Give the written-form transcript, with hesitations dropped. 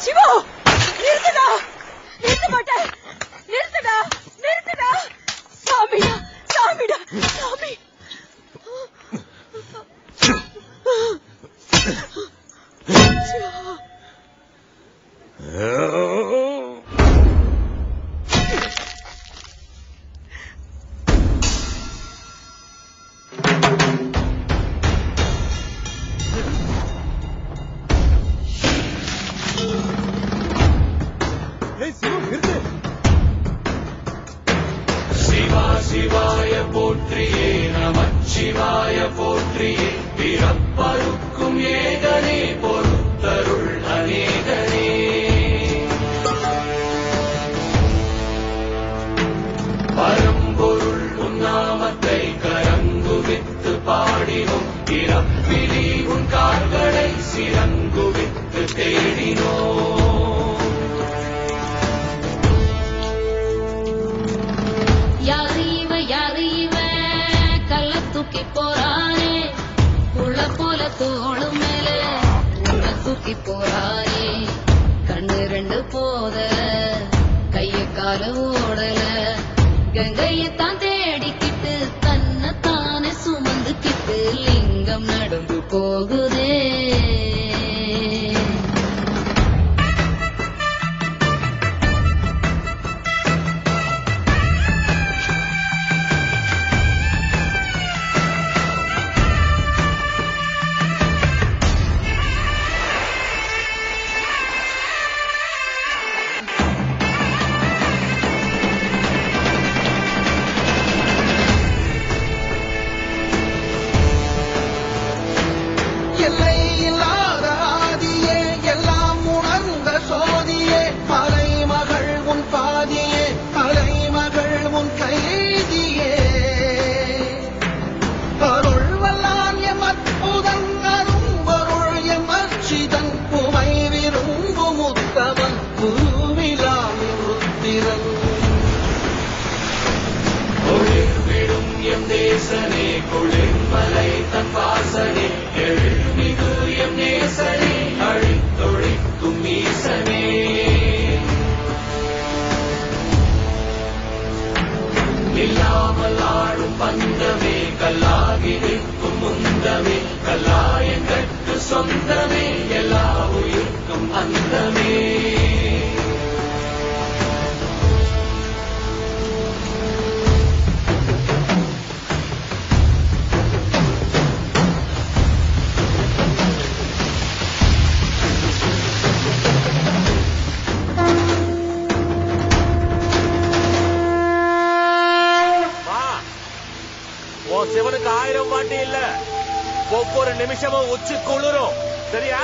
சிவா நிறுத்துடா, நிறுத்த மாட்டேன், நிறுத்துடா, நிறுத்துடா. சாமிடா, சாமிடா, சாமி. சிவாய போற்றியே நமச்சிவாய போற்றியே பிறப்பருக்கும் ஏகனே பொறுத்தருள் அநேகனே பரம்பொருள் உன்னாமத்தை கரங்குவித்து பாடினோம் பிறப்பிலி உன் கால்களை சிறங்குவித்து தேடினோம் தூக்கி போறானே புள்ள போல தோளு மேல உள்ள தூக்கி போறானே கண்ணு ரெண்டு போத கைய கால ஓடல கங்கையத்தான் தேடிக்கிட்டு தன்னை தானே சுமந்துக்கிட்டு லிங்கம் நடந்து போகுதே நேசனே குளிர்மலை தன் வாசனே எழுமிகு எம் நேசனே அழித்தொழிக்கும் ஈசனே இல்லாமல் ஆடும் பந்தமே கல்லாகி நிற்கும் முந்தமே கல்லாயங்கட்கு சொந்தமே எல்லா உயிர்க்கும் அந்தமே சிவனுக்கு 1000 வாட்டி இல்ல, ஒவ்வொரு நிமிஷமும் உச்சி குளிரும். சரியா?